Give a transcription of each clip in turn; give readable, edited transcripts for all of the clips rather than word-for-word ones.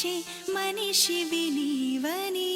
తీర్చే మనిషివి నీవని.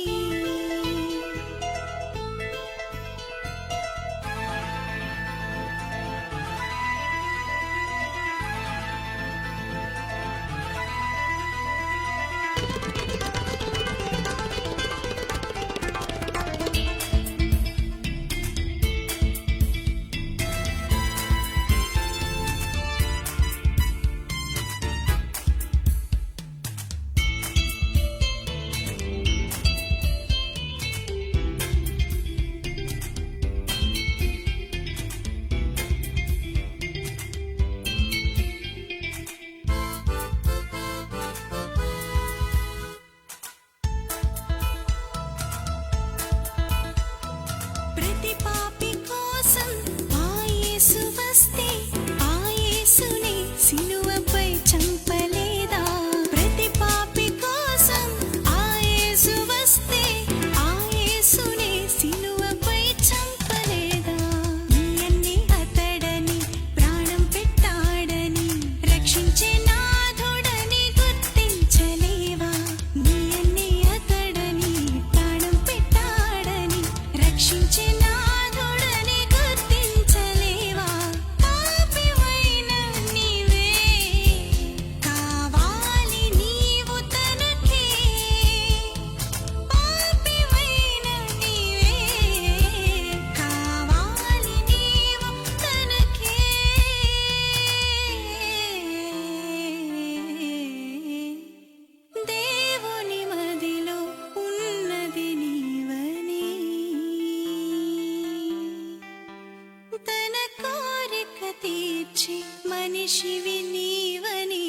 మనిషివి నీవని.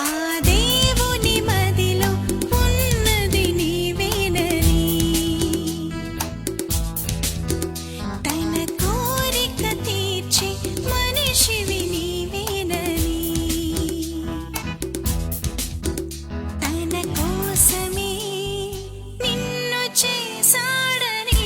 ఆ దేవుని మదిలో ఉన్నది నీవేనని, తన కోరిక తీర్చే మనిషివి నీవేనని, తన కోసమే నిన్ను చేసాడని,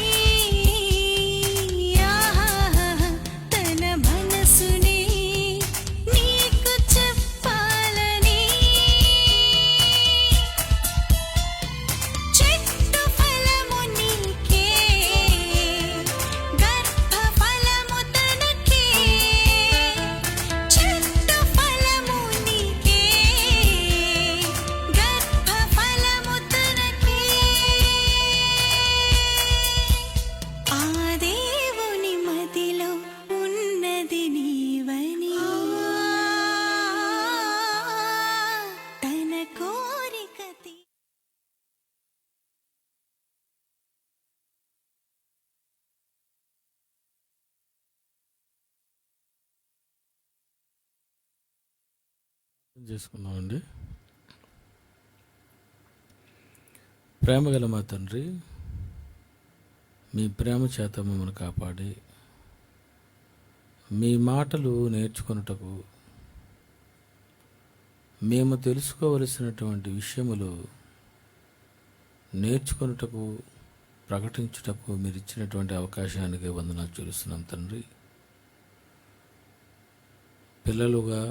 చేసుకున్నామండి. ప్రేమగల మా తండ్రి, మీ ప్రేమ చేత మమ్మల్ని కాపాడి మీ మాటలు నేర్చుకొనుటకు, మేము తెలుసుకోవలసినటువంటి విషయములు నేర్చుకొనుటకు, ప్రకటించుటకు మీరు ఇచ్చినటువంటి అవకాశానికి వందనాలు చెల్లిస్తున్నాం తండ్రి. పిల్లలుగా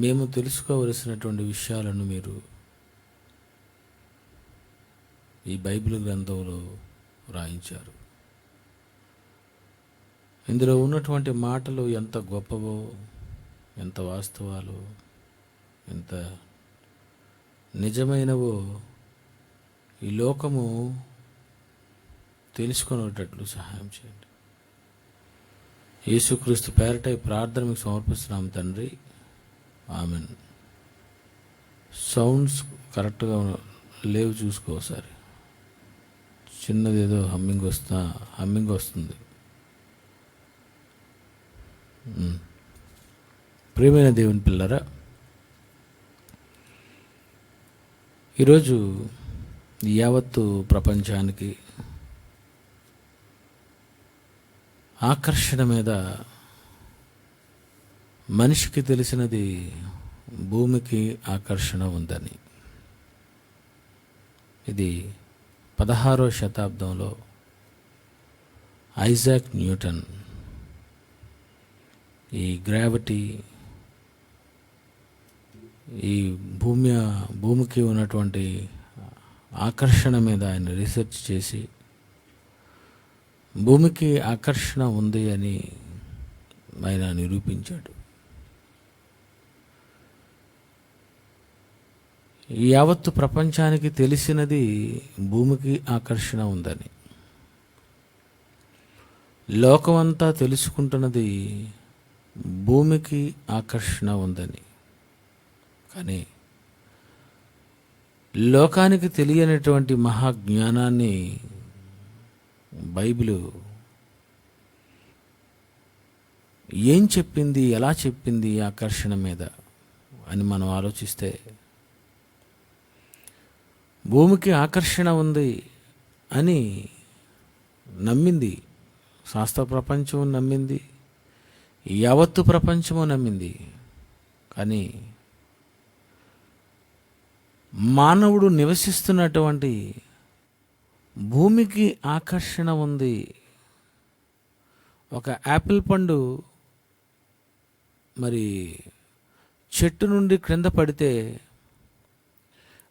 మేము తెలుసుకోవలసినటువంటి విషయాలను మీరు ఈ బైబిల్ గ్రంథంలో రాయించారు. ఇందులో ఉన్నటువంటి మాటలు ఎంత గొప్పవో, ఎంత వాస్తవాలు, ఎంత నిజమైనవో ఈ లోకము తెలుసుకునేటట్లు సహాయం చేయండి. యేసుక్రీస్తు పేరట ఈ ప్రార్థన మీకు సమర్పిస్తున్నాము తండ్రి, ఆమెన్. సౌండ్స్ కరెక్ట్గా లేవు, చూసుకో ఒకసారి. చిన్నది ఏదో హమ్మింగ్ వస్తుంది. ప్రియమైన దేవుని పిల్లరా, ఈరోజు యావత్తు ప్రపంచానికి ఆకర్షణ మీద మనిషికి తెలిసినది భూమికి ఆకర్షణ ఉందని. ఇది 16వ శతాబ్దంలో ఐజాక్ న్యూటన్ ఈ గ్రావిటీ, ఈ భూమికి ఉన్నటువంటి ఆకర్షణ మీద ఆయన రీసెర్చ్ చేసి భూమికి ఆకర్షణ ఉంది అని ఆయన నిరూపించాడు. యావత్తు ప్రపంచానికి తెలిసినది భూమికి ఆకర్షణ ఉందని. లోకమంతా తెలుసుకుంటున్నది భూమికి ఆకర్షణ ఉందని. కానీ లోకానికి తెలియనటువంటి మహాజ్ఞానాన్ని బైబిలు ఏం చెప్పింది, ఎలా చెప్పింది ఆకర్షణ మీద అని మనం ఆలోచిస్తే, భూమికి ఆకర్షణ ఉంది అని నమ్మింది శాస్త్ర ప్రపంచం, నమ్మింది యావత్తు ప్రపంచము నమ్మింది. కానీ మానవుడు నివసిస్తున్నటువంటి భూమికి ఆకర్షణ ఉంది. ఒక యాపిల్ పండు మరి చెట్టు నుండి క్రింద పడితే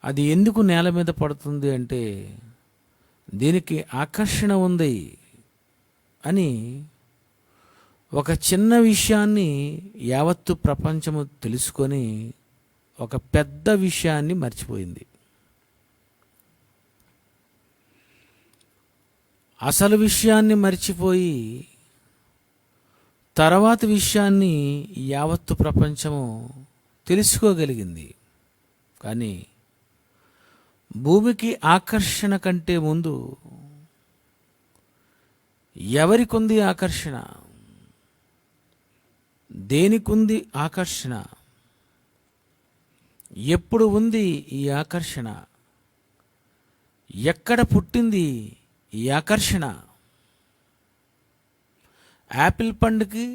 అది ఎందుకు నేల మీద పడుతుంది అంటే దీనికి ఆకర్షణ ఉంది అని ఒక చిన్న విషయాన్ని యావత్తు ప్రపంచము తెలుసుకొని ఒక పెద్ద విషయాన్ని మర్చిపోయింది. అసలు విషయాన్ని మర్చిపోయి తర్వాత విషయాన్ని యావత్తు ప్రపంచము తెలుసుకోగలిగింది. కానీ భూమికి ఆకర్షణ కంటే ముందు ఎవరికుంది ఆకర్షణ? దేనికుంది ఆకర్షణ? ఎప్పుడు ఉంది ఈ ఆకర్షణ? ఎక్కడ పుట్టింది ఈ ఆకర్షణ? యాపిల్ పండుకి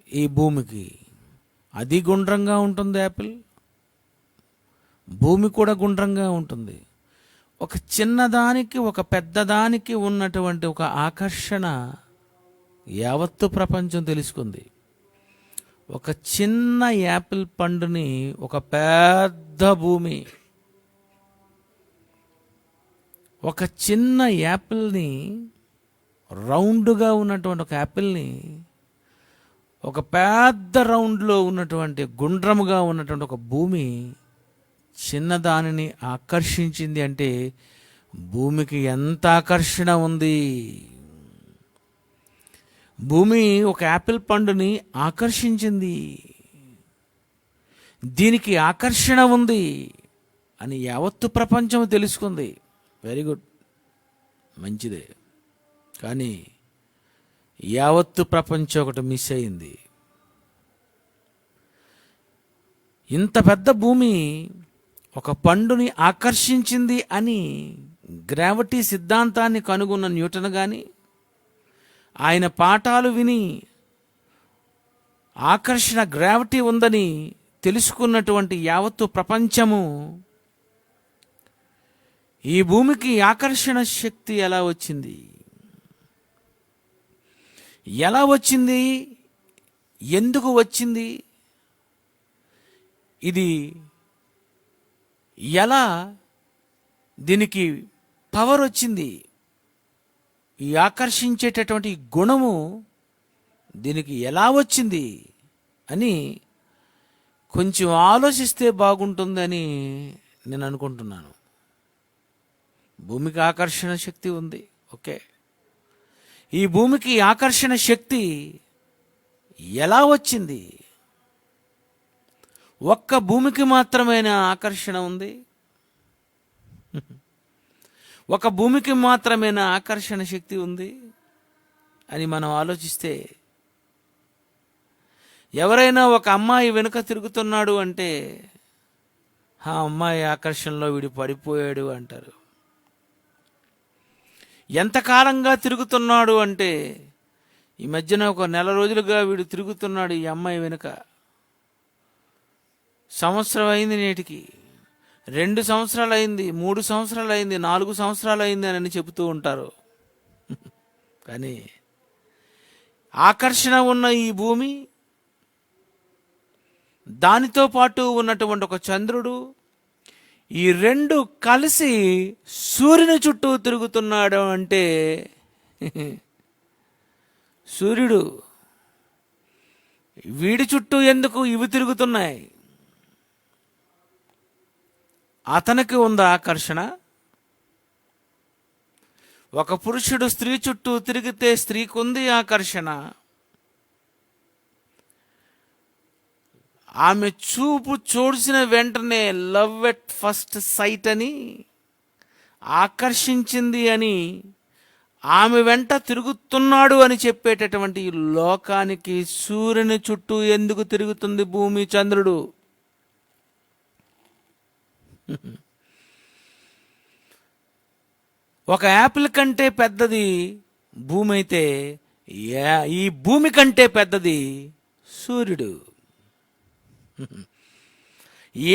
ఈ భూమికి అది గుండ్రంగా ఉంటుంది. యాపిల్ భూమి కూడా గుండ్రంగా ఉంటుంది. ఒక చిన్నదానికి ఒక పెద్దదానికి ఉన్నటువంటి ఒక ఆకర్షణ యావత్తు ప్రపంచం తెలుసుకుంది. ఒక చిన్న యాపిల్ పండుని ఒక పెద్ద భూమి, ఒక చిన్న యాపిల్ని, రౌండ్గా ఉన్నటువంటి ఒక యాపిల్ని ఒక పెద్ద రౌండ్లో ఉన్నటువంటి గుండ్రముగా ఉన్నటువంటి ఒక భూమి చిన్నదానిని ఆకర్షించింది అంటే భూమికి ఎంత ఆకర్షణ ఉంది. భూమి ఒక యాపిల్ పండుని ఆకర్షించింది, దీనికి ఆకర్షణ ఉంది అని యావత్తు ప్రపంచం తెలుసుకుంది. వెరీ గుడ్, మంచిదే. కానీ యావత్తు ప్రపంచం ఒకటి మిస్ అయింది. ఇంత పెద్ద భూమి ఒక పండుని ఆకర్షించింది అని గ్రావిటీ సిద్ధాంతాన్ని కనుగొన్న న్యూటన్ కానీ, ఆయన పాఠాలు విని ఆకర్షణ గ్రావిటీ ఉందని తెలుసుకున్నటువంటి యావత్తు ప్రపంచము ఈ భూమికి ఆకర్షణ శక్తి ఎలా వచ్చింది, ఎలా వచ్చింది, ఎందుకు వచ్చింది, ఇది ఎలా, దీనికి పవర్ వచ్చింది, ఈ ఆకర్షించేటటువంటి గుణము దీనికి ఎలా వచ్చింది అని కొంచెం ఆలోచిస్తే బాగుంటుందని నేను అనుకుంటున్నాను. భూమికి ఆకర్షణ శక్తి ఉంది, ఓకే. ఈ భూమికి ఆకర్షణ శక్తి ఎలా వచ్చింది? ఒక్క భూమికి మాత్రమేనా ఆకర్షణ ఉంది? ఒక భూమికి మాత్రమేనా ఆకర్షణ శక్తి ఉంది అని మనం ఆలోచిస్తే, ఎవరైనా ఒక అమ్మాయి వెనుక తిరుగుతున్నాడు అంటే ఆ అమ్మాయి ఆకర్షణలో వీడు పడిపోయాడు అంటారు. ఎంతకాలంగా తిరుగుతున్నాడు అంటే ఈ మధ్యన ఒక నెల రోజులుగా వీడు తిరుగుతున్నాడు ఈ అమ్మాయి వెనుక. సంవత్సరం అయింది, నేటికి 2 సంవత్సరాలు అయింది, 3 సంవత్సరాలు అయింది, 4 సంవత్సరాలు అయింది అని చెబుతూ ఉంటారు. కానీ ఆకర్షణ ఉన్న ఈ భూమి దానితో పాటు ఉన్నటువంటి ఒక చంద్రుడు, ఈ రెండు కలిసి సూర్యుని చుట్టూ తిరుగుతున్నాడు అంటే సూర్యుడు వీడి చుట్టూ ఎందుకు ఇవి తిరుగుతున్నాయి? అతనికి ఉందా ఆకర్షణ? ఒక పురుషుడు స్త్రీ చుట్టూ తిరిగితే స్త్రీకి ఉంది ఆకర్షణ. ఆమె చూపు చూసిన వెంటనే లవ్ ఎట్ ఫస్ట్ సైట్ అని, ఆకర్షించింది అని, ఆమె వెంట తిరుగుతున్నాడు అని చెప్పేటటువంటి ఈ లోకానికి సూర్యుని చుట్టూ ఎందుకు తిరుగుతుంది భూమి, చంద్రుడు? ఒక యాపిల్ కంటే పెద్దది భూమి అయితే ఈ భూమి కంటే పెద్దది సూర్యుడు.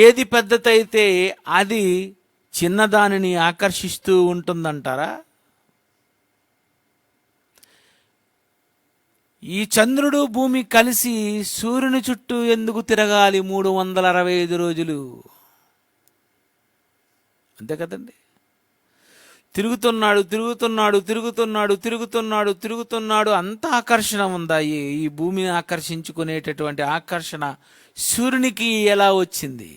ఏది పెద్దదైతే అది చిన్నదానిని ఆకర్షిస్తూ ఉంటుందంటారా? ఈ చంద్రుడు భూమి కలిసి సూర్యుని చుట్టూ ఎందుకు తిరగాలి 365 రోజులు? అంతే కదండి. తిరుగుతున్నాడు తిరుగుతున్నాడు తిరుగుతున్నాడు తిరుగుతున్నాడు తిరుగుతున్నాడు. అంత ఆకర్షణ ఉందా? ఈ భూమిని ఆకర్షించుకునేటటువంటి ఆకర్షణ సూర్యునికి ఎలా వచ్చింది?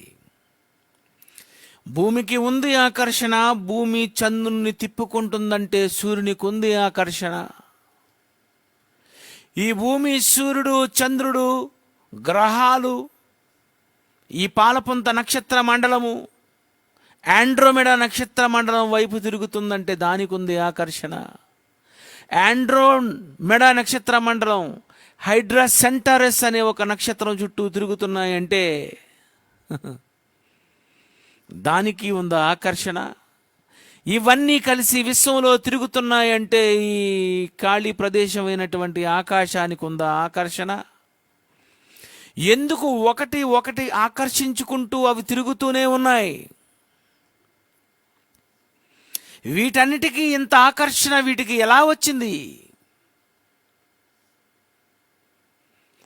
భూమికి ఉంది ఆకర్షణ. భూమి చంద్రుని తిప్పుకుంటుందంటే సూర్యునికి ఉంది ఆకర్షణ. ఈ భూమి, సూర్యుడు, చంద్రుడు, గ్రహాలు, ఈ పాలపుంత నక్షత్ర మండలము, ఆండ్రోమెడా నక్షత్ర మండలం వైపు తిరుగుతుందంటే దానికి ఉంది ఆకర్షణ. ఆండ్రోమెడా నక్షత్ర మండలం హైడ్రా సెంటారస్ అనే ఒక నక్షత్రం చుట్టూ తిరుగుతున్నాయంటే దానికి ఉందా ఆకర్షణ? ఇవన్నీ కలిసి విశ్వంలో తిరుగుతున్నాయంటే ఈ ఖాళీ ప్రదేశమైనటువంటి ఆకాశానికి ఉందా ఆకర్షణ? ఎందుకు ఒకటి ఒకటి ఆకర్షించుకుంటూ అవి తిరుగుతూనే ఉన్నాయి? వీటన్నిటికీ ఇంత ఆకర్షణ వీటికి ఎలా వచ్చింది?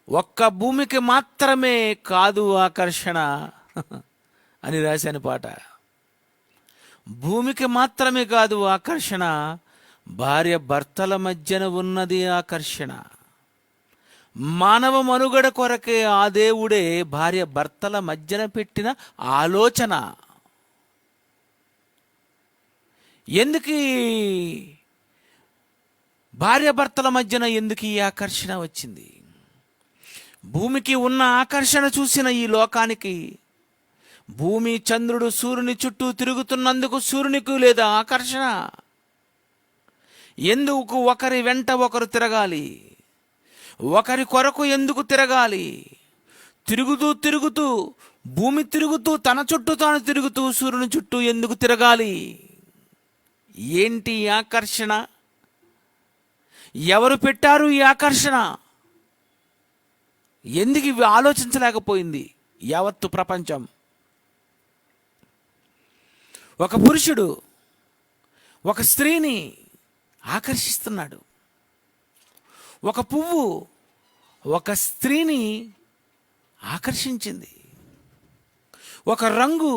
ఒక్క భూమికి మాత్రమే కాదు ఆకర్షణ అని రాశాను పాట. భూమికి మాత్రమే కాదు ఆకర్షణ, భార్య భర్తల మధ్యన ఉన్నది ఆకర్షణ. మానవ మనుగడ కొరకే ఆ దేవుడే భార్య భర్తల మధ్యన పెట్టిన ఆలోచన. ఎందుకు భార్య భర్తల మధ్యన ఎందుకు ఈ ఆకర్షణ వచ్చింది? భూమికి ఉన్న ఆకర్షణ చూసిన ఈ లోకానికి భూమి, చంద్రుడు సూర్యుని చుట్టూ తిరుగుతున్నందుకు సూర్యునికి లేదా ఆకర్షణ? ఎందుకు ఒకరి వెంట ఒకరు తిరగాలి? ఒకరి కొరకు ఎందుకు తిరగాలి? తిరుగుతూ తిరుగుతూ భూమి తిరుగుతూ తన చుట్టూ తాను తిరుగుతూ సూర్యుని చుట్టూ ఎందుకు తిరగాలి? ఏంటి ఆకర్షణ? ఎవరు పెట్టారు ఈ ఆకర్షణ? ఎందుకు ఇవి ఆలోచించలేకపోయింది యావత్తు ప్రపంచం? ఒక పురుషుడు ఒక స్త్రీని ఆకర్షిస్తున్నాడు. ఒక పువ్వు ఒక స్త్రీని ఆకర్షించింది. ఒక రంగు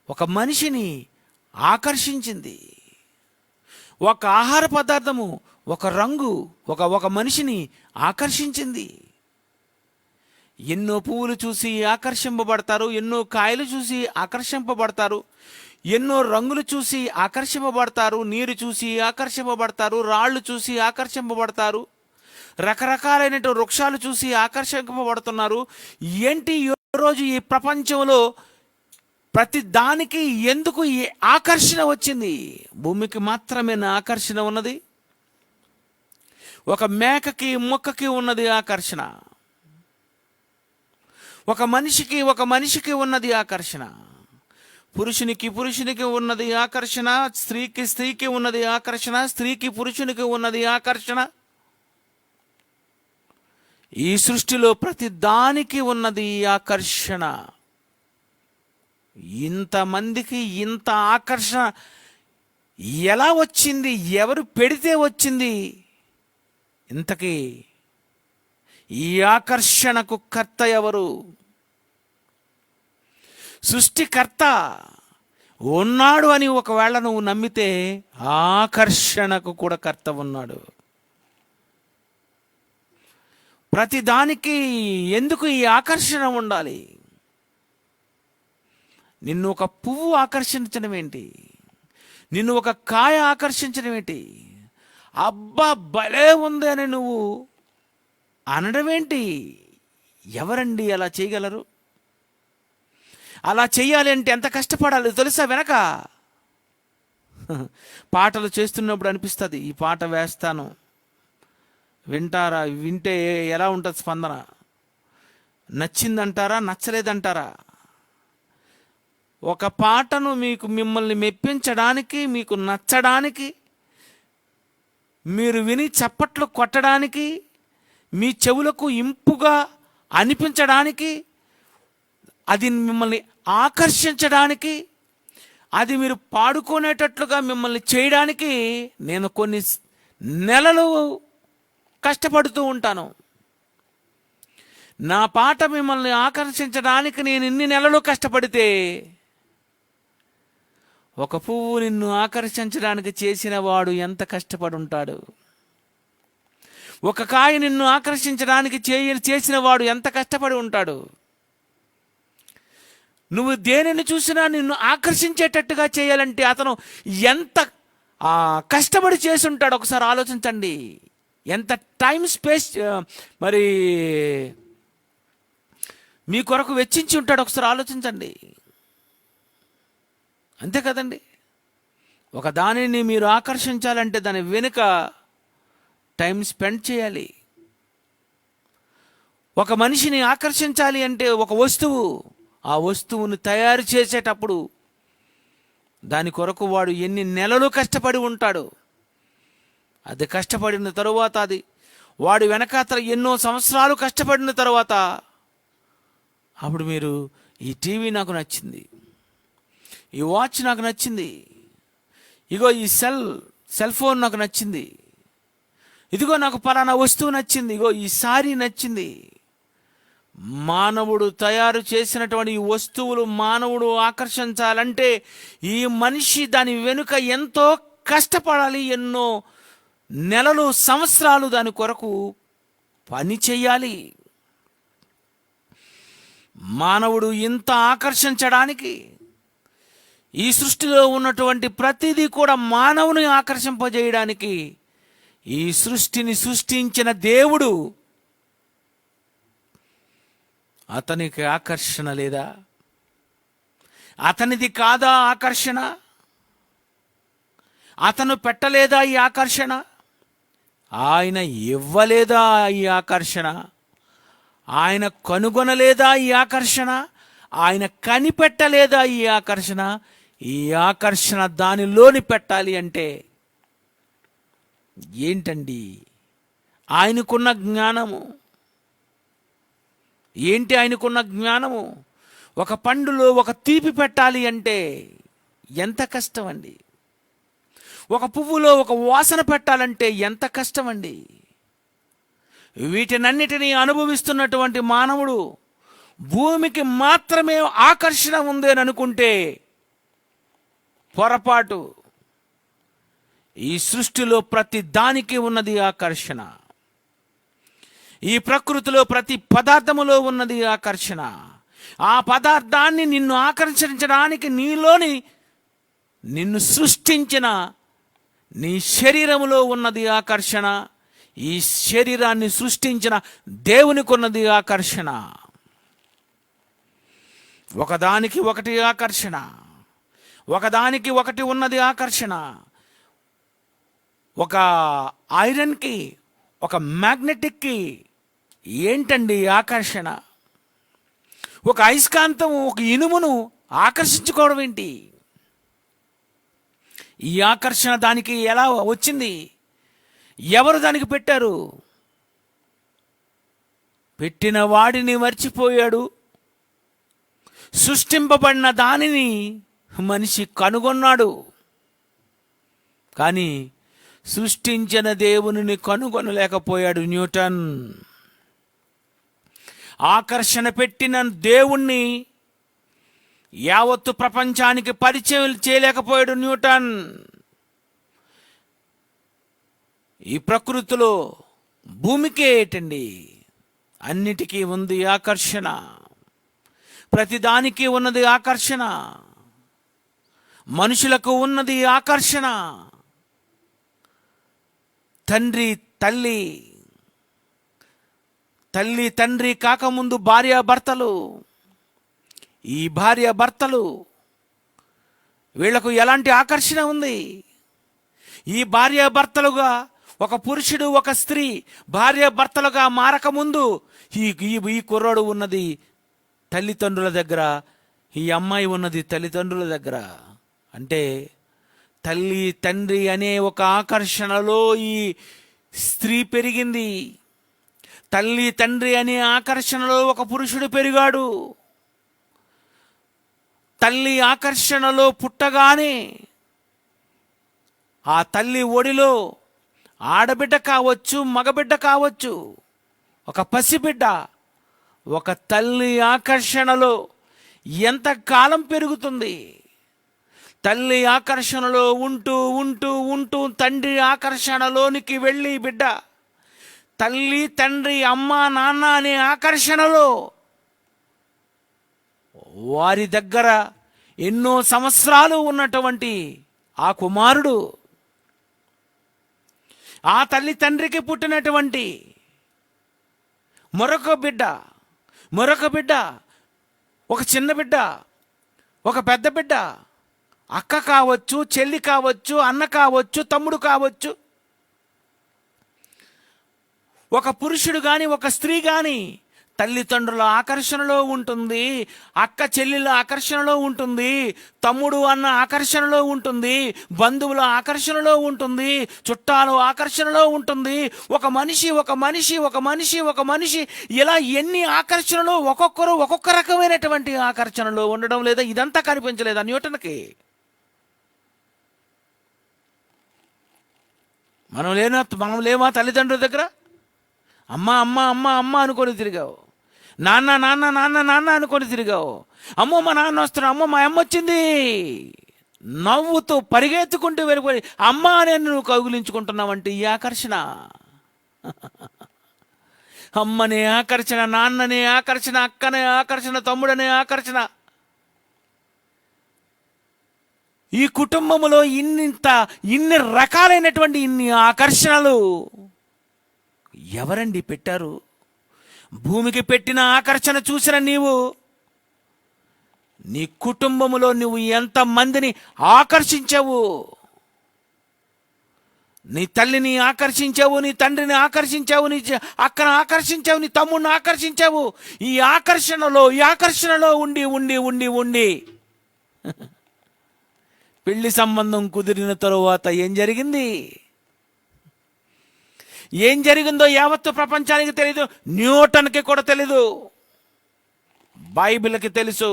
ఒక మనిషిని ఆకర్షించింది. ఒక ఆహార పదార్థము ఒక రంగు ఒక మనిషిని ఆకర్షించింది. ఎన్నో పువ్వులు చూసి ఆకర్షింపబడతారు, ఎన్నో కాయలు చూసి ఆకర్షింపబడతారు, ఎన్నో రంగులు చూసి ఆకర్షింపబడతారు, నీరు చూసి ఆకర్షింపబడతారు, రాళ్ళు చూసి ఆకర్షింపబడతారు, రకరకాలైన వృక్షాలు చూసి ఆకర్షింపబడుతున్నారు. ఏంటి ఈరోజు ఈ ప్రపంచంలో ప్రతి దానికి ఎందుకు ఈ ఆకర్షణ వచ్చింది? భూమికి మాత్రమే ఆకర్షణ ఉన్నది. ఒక మేకకి మొక్కకి ఉన్నది ఆకర్షణ. ఒక మనిషికి ఉన్నది ఆకర్షణ. పురుషునికి ఉన్నది ఆకర్షణ. స్త్రీకి ఉన్నది ఆకర్షణ. స్త్రీకి పురుషునికి ఉన్నది ఆకర్షణ. ఈ సృష్టిలో ప్రతి దానికి ఉన్నది ఆకర్షణ. ఇంతమందికి ఇంత ఆకర్షణ ఎలా వచ్చింది? ఎవరు పెడితే వచ్చింది? ఇంతకీ ఈ ఆకర్షణకు కర్త ఎవరు? సృష్టికర్త ఉన్నాడు అని ఒకవేళ నువ్వు నమ్మితే ఆకర్షణకు కూడా కర్త ఉన్నాడు. ప్రతిదానికి ఎందుకు ఈ ఆకర్షణ ఉండాలి? నిన్ను ఒక పువ్వు ఆకర్షించడం ఏంటి? నిన్ను ఒక కాయ ఆకర్షించడం ఏంటి? అబ్బా భలే ఉంది అని నువ్వు అనడం ఏంటి? ఎవరండి అలా చేయగలరు? అలా చెయ్యాలి అంటే ఎంత కష్టపడాలి తెలుసా? వెనక పాటలు చేస్తున్నప్పుడు అనిపిస్తుంది, ఈ పాట వేస్తాను, వింటారా? వింటే ఎలా ఉంటుంది స్పందన? నచ్చిందంటారా, నచ్చలేదంటారా? ఒక పాటను మిమ్మల్ని మెప్పించడానికి, మీకు నచ్చడానికి, మీరు విని చప్పట్లు కొట్టడానికి, మీ చెవులకు ఇంపుగా అనిపించడానికి, అది మిమ్మల్ని ఆకర్షించడానికి, అది మీరు పాడుకునేటట్లుగా మిమ్మల్ని చేయడానికి నేను కొన్ని నెలలు కష్టపడుతూ ఉంటాను. నా పాట మిమ్మల్ని ఆకర్షించడానికి నేను ఇన్ని నెలలు కష్టపడితే, ఒక పువ్వు నిన్ను ఆకర్షించడానికి చేసిన వాడు ఎంత కష్టపడి ఉంటాడు? ఒక కాయ నిన్ను ఆకర్షించడానికి చేసిన వాడు ఎంత కష్టపడి ఉంటాడు? నువ్వు దేనిని చూసినా నిన్ను ఆకర్షించేటట్టుగా చేయాలంటే అతను ఎంత కష్టపడి చేసి ఉంటాడు ఒకసారి ఆలోచించండి. ఎంత టైం స్పేస్ మరి మీ కొరకు వెచ్చించి ఉంటాడు ఒకసారి ఆలోచించండి. అంతే కదండి. ఒక దానిని మీరు ఆకర్షించాలంటే దాని వెనుక టైం స్పెండ్ చేయాలి. ఒక మనిషిని ఆకర్షించాలి అంటే ఒక వస్తువు, ఆ వస్తువును తయారు చేసేటప్పుడు దాని కొరకు వాడు ఎన్ని నెలలు కష్టపడి ఉంటాడు. అది కష్టపడిన తరువాత, అది వాడి వెనకాతల ఎన్నో సంవత్సరాలు కష్టపడిన తరువాత అప్పుడు మీరు ఈ టీవీ నాకు నచ్చింది, ఈ వాచ్ నాకు నచ్చింది, ఇగో ఈ సెల్ ఫోన్ నాకు నచ్చింది, ఇదిగో నాకు పలానా వస్తువు నచ్చింది, ఇగో ఈ సారీ నచ్చింది. మానవుడు తయారు చేసినటువంటి ఈ వస్తువులు మానవుడు ఆకర్షించాలంటే ఈ మనిషి దాని వెనుక ఎంతో కష్టపడాలి. ఎన్నో నెలలు, సంవత్సరాలు దాని కొరకు పని చేయాలి. మానవుడు ఇంత ఆకర్షించడానికి, ఈ సృష్టిలో ఉన్నటువంటి ప్రతిదీ కూడా మానవుని ఆకర్షింపజేయడానికి, ఈ సృష్టిని సృష్టించిన దేవుడు అతనికి ఆకర్షణ లేదా? అతనిది కాదా ఆకర్షణ? అతను పెట్టలేదా ఈ ఆకర్షణ? ఆయన ఇవ్వలేదా ఈ ఆకర్షణ? ఆయన కనుగొనలేదా ఈ ఆకర్షణ? ఆయన కనిపెట్టలేదా ఈ ఆకర్షణ? ఈ ఆకర్షణ దానిలోని పెట్టాలి అంటే ఏంటండి ఆయనకున్న జ్ఞానము? ఏంటి ఆయనకున్న జ్ఞానము? ఒక పండులో ఒక తీపి పెట్టాలి అంటే ఎంత కష్టం అండి. ఒక పువ్వులో ఒక వాసన పెట్టాలంటే ఎంత కష్టం అండి. వీటినన్నిటినీ అనుభవిస్తున్నటువంటి మానవుడు భూమికి మాత్రమే ఆకర్షణ ఉంది అని అనుకుంటే పొరపాటు. ఈ సృష్టిలో ప్రతి దానికి ఉన్నది ఆకర్షణ. ఈ ప్రకృతిలో ప్రతి పదార్థములో ఉన్నది ఆకర్షణ. ఆ పదార్థాన్ని నిన్ను ఆకర్షించడానికి నిన్ను సృష్టించిన నీ శరీరములో ఉన్నది ఆకర్షణ. ఈ శరీరాన్ని సృష్టించిన దేవునికి ఉన్నది ఆకర్షణ. ఒకదానికి ఒకటి ఆకర్షణ, ఒకదానికి ఒకటి ఉన్నది ఆకర్షణ. ఒక ఐరన్కి, ఒక మ్యాగ్నెటిక్కి ఏంటండి ఆకర్షణ? ఒక అయస్కాంతం ఒక ఇనుమును ఆకర్షించుకోవడం ఏంటి? ఈ ఆకర్షణ దానికి ఎలా వచ్చింది? ఎవరు దానికి పెట్టారు? పెట్టిన వాడిని మర్చిపోయాడు. సృష్టింపబడిన దానిని మనిషి కనుగొన్నాడు, కానీ సృష్టించిన దేవునిని కనుగొనలేకపోయాడు న్యూటన్. ఆకర్షణ పెట్టిన దేవుణ్ణి యావత్తు ప్రపంచానికి పరిచయం చేయలేకపోయాడు న్యూటన్. ఈ ప్రకృతిలో భూమికే ఏంటండి, అన్నిటికీ ఉంది ఆకర్షణ, ప్రతిదానికి ఉన్నది ఆకర్షణ, మనుషులకు ఉన్నది ఆకర్షణ. తండ్రి తల్లి, తల్లి తండ్రి కాకముందు భార్యాభర్తలు, ఈ భార్యాభర్తలు వీళ్లకు ఎలాంటి ఆకర్షణ ఉంది? ఈ భార్యాభర్తలుగా ఒక పురుషుడు ఒక స్త్రీ భార్యాభర్తలుగా మారకముందు ఈ కుర్రాడు ఉన్నది తల్లిదండ్రుల దగ్గర, ఈ అమ్మాయి ఉన్నది తల్లిదండ్రుల దగ్గర. అంటే తల్లి తండ్రి అనే ఒక ఆకర్షణలో ఈ స్త్రీ పెరిగింది. తల్లి తండ్రి అనే ఆకర్షణలో ఒక పురుషుడు పెరిగాడు. తల్లి ఆకర్షణలో పుట్టగానే ఆ తల్లి ఒడిలో ఆడబిడ్డ కావచ్చు, మగబిడ్డ కావచ్చు, ఒక పసిబిడ్డ ఒక తల్లి ఆకర్షణలో ఎంతకాలం పెరుగుతుంది? తల్లి ఆకర్షణలో ఉంటూ ఉంటూ ఉంటూ తండ్రి ఆకర్షణలోనికి వెళ్ళి బిడ్డ తల్లి తండ్రి అమ్మ నాన్న అనే ఆకర్షణలో వారి దగ్గర ఎన్నో సంవత్సరాలు ఉన్నటువంటి ఆ కుమారుడు ఆ తల్లి తండ్రికి పుట్టినటువంటి మరొక బిడ్డ, ఒక చిన్న బిడ్డ, ఒక పెద్ద బిడ్డ, అక్క కావచ్చు, చెల్లి కావచ్చు, అన్న కావచ్చు, తమ్ముడు కావచ్చు, ఒక పురుషుడు కానీ ఒక స్త్రీ కానీ తల్లిదండ్రుల ఆకర్షణలో ఉంటుంది, అక్క చెల్లెల ఆకర్షణలో ఉంటుంది, తమ్ముడు అన్న ఆకర్షణలో ఉంటుంది, బంధువుల ఆకర్షణలో ఉంటుంది, చుట్టాలు ఆకర్షణలో ఉంటుంది. ఒక మనిషి ఇలా ఎన్ని ఆకర్షణలు, ఒక్కొక్కరు ఒక్కొక్క రకమైనటువంటి ఆకర్షణలో ఉండడం లేదా? ఇదంతా కనిపించలేదా న్యూటన్కి? మనం లేమా తల్లిదండ్రుల దగ్గర? అమ్మ అమ్మ అమ్మ అమ్మ అనుకొని తిరిగావు, నాన్న నాన్న నాన్న నాన్న అనుకొని తిరిగావు. అమ్మో మా నాన్న వస్తున్నాడు, అమ్మో మా అమ్మ వచ్చింది, నవ్వుతూ పరిగెత్తుకుంటూ వెళ్ళిపోయి అమ్మ నేను నువ్వు కౌగిలించుకుంటున్నావంటే ఈ ఆకర్షణ. అమ్మనే ఆకర్షణ, నాన్ననే ఆకర్షణ, అక్కనే ఆకర్షణ, తమ్ముడనే ఆకర్షణ. ఈ కుటుంబంలో ఇన్ని రకాలైనటువంటి ఇన్ని ఆకర్షణలు ఎవరండి పెట్టారు? భూమికి పెట్టిన ఆకర్షణ చూసిన నీవు నీ కుటుంబములో నువ్వు ఎంతమందిని ఆకర్షించావు? నీ తల్లిని ఆకర్షించావు, నీ తండ్రిని ఆకర్షించావు, నీ అక్కను ఆకర్షించావు, నీ తమ్ముడిని ఆకర్షించావు. ఈ ఆకర్షణలో ఉండి ఉండి ఉండి ఉండి పెళ్లి సంబంధం కుదిరిన తరువాత ఏం జరిగింది? ఏం జరిగిందో యావత్తు ప్రపంచానికి తెలీదు, న్యూటన్కి కూడా తెలీదు, బైబిల్కి తెలుసు.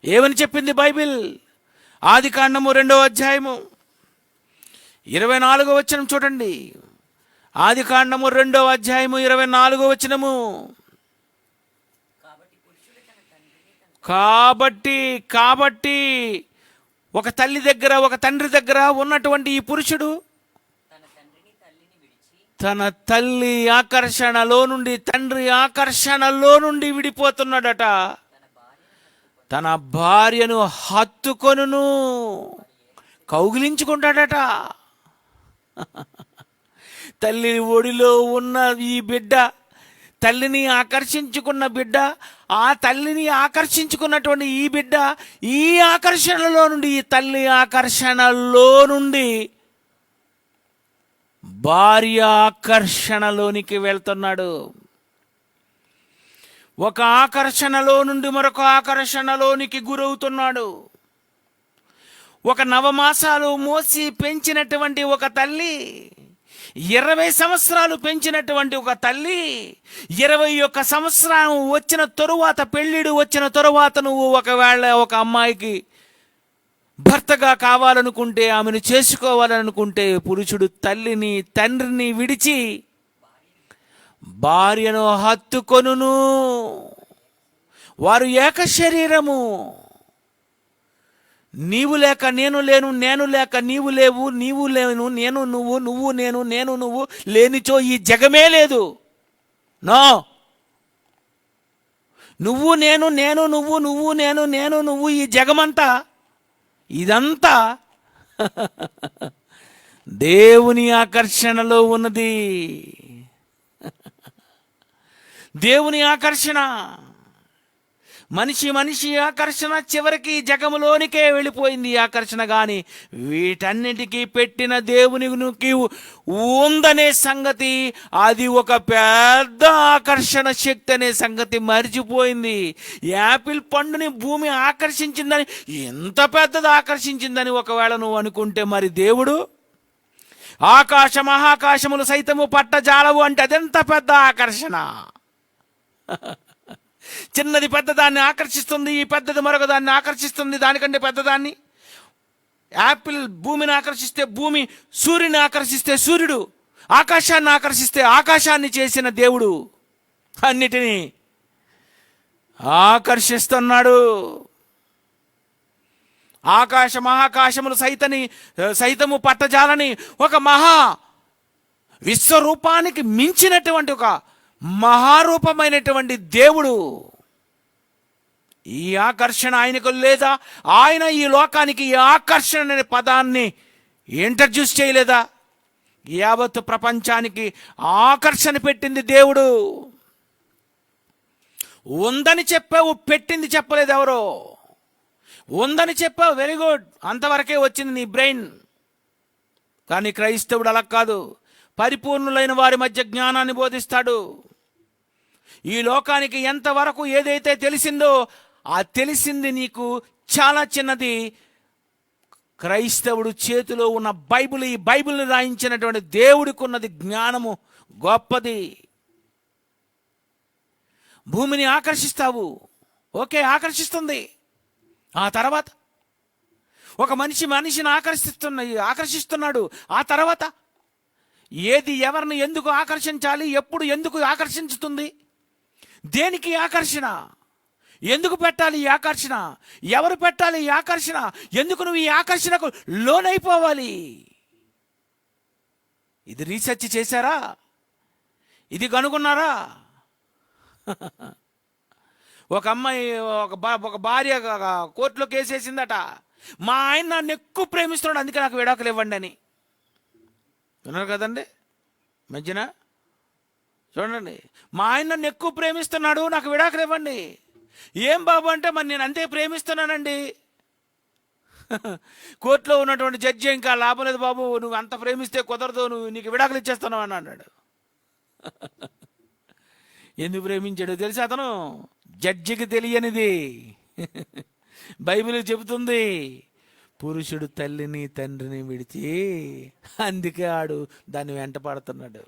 ఏమని చెప్పింది బైబిల్? ఆదికాండము 2వ అధ్యాయము 24వ వచనం చూడండి. ఆదికాండము 2వ అధ్యాయము 24వ వచనము. కాబట్టి ఒక తల్లి దగ్గర ఒక తండ్రి దగ్గర ఉన్నటువంటి ఈ పురుషుడు తన తల్లి ఆకర్షణలో నుండి తండ్రి ఆకర్షణలో నుండి విడిపోతున్నాడట. తన భార్యను హత్తుకొనును కౌగిలించుకుంటాడట. తల్లి ఒడిలో ఉన్న ఈ బిడ్డ, తల్లిని ఆకర్షించుకున్న బిడ్డ, ఆ తల్లిని ఆకర్షించుకున్నటువంటి ఈ బిడ్డ ఈ ఆకర్షణలో నుండి, ఈ తల్లి ఆకర్షణలో నుండి భార్య ఆకర్షణలోనికి వెళ్తున్నాడు. ఒక ఆకర్షణలో నుండి మరొక ఆకర్షణలోనికి గురవుతున్నాడు. ఒక నవమాసాలు మోసి పెంచినటువంటి ఒక తల్లి, 20 సంవత్సరాలు పెంచినటువంటి ఒక తల్లి, 21 సంవత్సరం వచ్చిన తరువాత, పెళ్ళిడు వచ్చిన తరువాత నువ్వు ఒకవేళ ఒక అమ్మాయికి భర్తగా కావాలనుకుంటే, ఆమెను చేసుకోవాలనుకుంటే, పురుషుడు తల్లిని తండ్రిని విడిచి భార్యను హత్తుకొనును. వారు ఏక శరీరము. నీవు లేక నేను లేను, నేను లేక నీవు లేవు, నీవు లేను నేను నువ్వు, నువ్వు నేను నువ్వు లేనిచో ఈ జగమే లేదు. నో, నువ్వు నేను, నేను నువ్వు, నువ్వు నేను నువ్వు, ఈ జగమంతా ఇదంతా దేవుని ఆకర్షణలో ఉన్నది. దేవుని ఆకర్షణ, మనిషి ఆకర్షణ చివరికి జగములోనికే వెళ్ళిపోయింది ఈ ఆకర్షణ. కానీ వీటన్నిటికీ పెట్టిన దేవునికి ఉందనే సంగతి, అది ఒక పెద్ద ఆకర్షణ శక్తి అనే సంగతి మర్చిపోయింది. యాపిల్ పండుని భూమి ఆకర్షించిందని, ఎంత పెద్దది ఆకర్షించిందని ఒకవేళ నువ్వు అనుకుంటే, మరి దేవుడు ఆకాశ మహాకాశములు సైతము పట్టజాలవు అంటే అదెంత పెద్ద ఆకర్షణ. చిన్నది పెద్దదాన్ని ఆకర్షిస్తుంది, ఈ పెద్దది మరొక దాన్ని ఆకర్షిస్తుంది, దానికంటే పెద్దదాన్ని. యాపిల్ భూమిని ఆకర్షిస్తే భూమి, సూర్యుని ఆకర్షిస్తే సూర్యుడు, ఆకాశాన్ని ఆకర్షిస్తే ఆకాశాన్ని చేసిన దేవుడు అన్నిటినీ ఆకర్షిస్తున్నాడు. ఆకాశ మహాకాశములు సైతము పట్టజాలని ఒక మహా విశ్వరూపానికి మించినటువంటి ఒక మహారూపమైనటువంటి దేవుడు. ఈ ఆకర్షణ ఆయనకు లేదా? ఆయన ఈ లోకానికి ఈ ఆకర్షణ అనే పదాన్ని ఇంట్రడ్యూస్ చేయలేదా? యావత్ ప్రపంచానికి ఆకర్షణ పెట్టింది దేవుడు. ఉందని చెప్పావు, పెట్టింది చెప్పలేదు ఎవరో. ఉందని చెప్పావు, వెరీ గుడ్, అంతవరకే వచ్చింది నీ బ్రెయిన్. కానీ క్రైస్తవుడు అలా కాదు. పరిపూర్ణులైన వారి మధ్య జ్ఞానాన్ని బోధిస్తాడు. ఈ లోకానికి ఎంతవరకు ఏదైతే తెలిసిందో ఆ తెలిసింది నీకు చాలా చిన్నది. క్రైస్తవుడు చేతిలో ఉన్న బైబిల్, ఈ బైబిల్ని రాయించినటువంటి దేవుడికి ఉన్నది జ్ఞానము గొప్పది. భూమిని ఆకర్షిస్తావు, ఓకే, ఆకర్షిస్తుంది. ఆ తర్వాత ఒక మనిషిని ఆకర్షిస్తున్నాడు. ఆ తర్వాత ఏది ఎవరిని ఎందుకు ఆకర్షించాలి, ఎప్పుడు ఎందుకు ఆకర్షించుతుంది, దేనికి ఆకర్షణ, ఎందుకు పెట్టాలి ఈ ఆకర్షణ, ఎవరు పెట్టాలి ఈ ఆకర్షణ, ఎందుకు నువ్వు ఈ ఆకర్షణకు లోనైపోవాలి? ఇది రీసెర్చ్ చేశారా? ఇది కనుగొన్నారా? ఒక అమ్మాయి ఒక భార్య కోర్టులో కేసేసిందట. మా ఆయన నన్ను ఎక్కువ ప్రేమిస్తున్నాడు, అందుకే నాకు విడాకులు ఇవ్వండి అని. విన్నారు కదండి మధ్యన? చూడండి, మా ఆయన నన్ను ఎక్కువ ప్రేమిస్తున్నాడు, నాకు విడాకులు ఇవ్వండి. ఏం బాబు అంటే, మరి నేను అంతే ప్రేమిస్తున్నానండి. కోర్టులో ఉన్నటువంటి జడ్జి, ఇంకా లాభం లేదు బాబు, నువ్వు అంత ప్రేమిస్తే కుదరదు, నీకు విడాకులు ఇచ్చేస్తున్నావు అని అన్నాడు. ఎందుకు ప్రేమించాడు తెలుసా అతను? జడ్జికి తెలియనిది బైబిల్ చెబుతుంది. పురుషుడు తల్లిని తండ్రిని విడిచి, అందుకే ఆడు దాన్ని వెంట పడుతున్నాడు.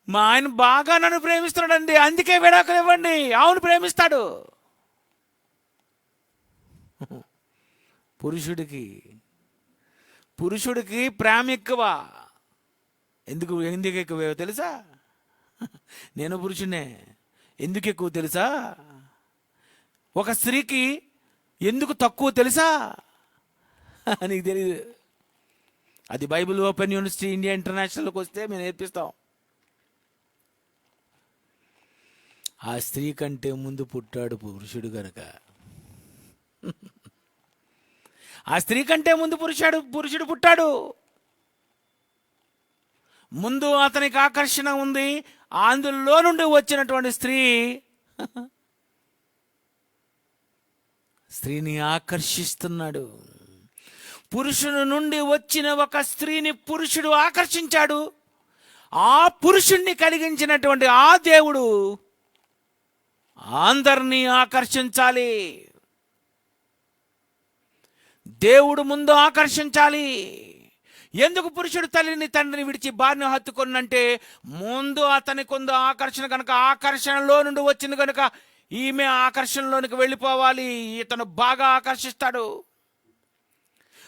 మా ఆయన బాగా నన్ను ప్రేమిస్తున్నాడండి, అందుకే విడాకులు ఇవ్వండి. అవును, ప్రేమిస్తాడు. పురుషుడికి ప్రేమ ఎక్కువ. ఎందుకు ఎక్కువ తెలుసా? నేను పురుషుడినే. ఎందుకు ఎక్కువ తెలుసా? ఒక స్త్రీకి ఎందుకు తక్కువ తెలుసా? నీకు తెలియదు. అది బైబిల్ ఓపెన్ యూనివర్సిటీ ఇండియా ఇంటర్నేషనల్కి వస్తే మేము నేర్పిస్తాం. ఆ స్త్రీ కంటే ముందు పుట్టాడు పురుషుడు కనుక. ఆ స్త్రీ కంటే ముందు పురుషుడు పుట్టాడు. ముందు అతనికి ఆకర్షణ ఉంది, అందులో నుండి వచ్చినటువంటి స్త్రీని ఆకర్షిస్తున్నాడు. పురుషుని నుండి వచ్చిన ఒక స్త్రీని పురుషుడు ఆకర్షించాడు. ఆ పురుషుణ్ణి కలిగించినటువంటి ఆ దేవుడు అందరినీ ఆకర్షించాలి. దేవుడు ముందు ఆకర్షించాలి. ఎందుకు పురుషుడు తల్లిని తండ్రిని విడిచి భార్యను హత్తుకొనంటే, ముందు అతనికి కొంత ఆకర్షణ కనుక, ఆకర్షణలో నుండి వచ్చింది కనుక ఈమె ఆకర్షణలోనికి వెళ్ళిపోవాలి. ఇతను బాగా ఆకర్షిస్తాడు.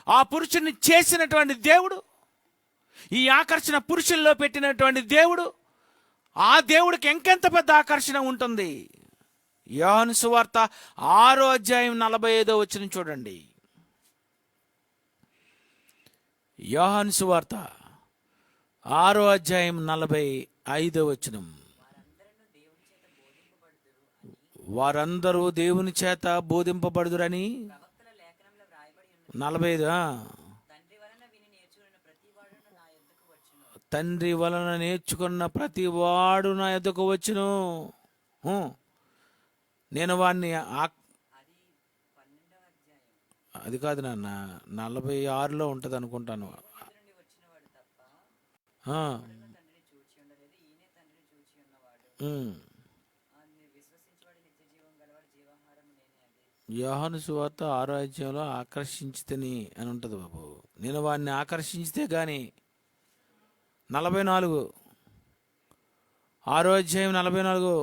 ఆ పురుషుడిని చేసినటువంటి దేవుడు, ఈ ఆకర్షణ పురుషుల్లో పెట్టినటువంటి దేవుడు, ఆ దేవుడికి ఇంకెంత పెద్ద ఆకర్షణ ఉంటుంది. యోహాను సువార్త 6:45 చూడండి. యోహాను సువార్త 6:45. వారందరూ దేవుని చేత బోధింపబడుదురని 45. తండ్రి వలన నేర్చుకున్న ప్రతి వాడు నా యొద్దకు వచ్చును. నేను వాడిని అది కాదు నాన్న, 46లో ఉంటుంది అనుకుంటాను. యోహాను సువార్త 6 ఆకర్షించితేని అని ఉంటుంది బాబు. నేను వాడిని ఆకర్షించితే గాని 44 6:44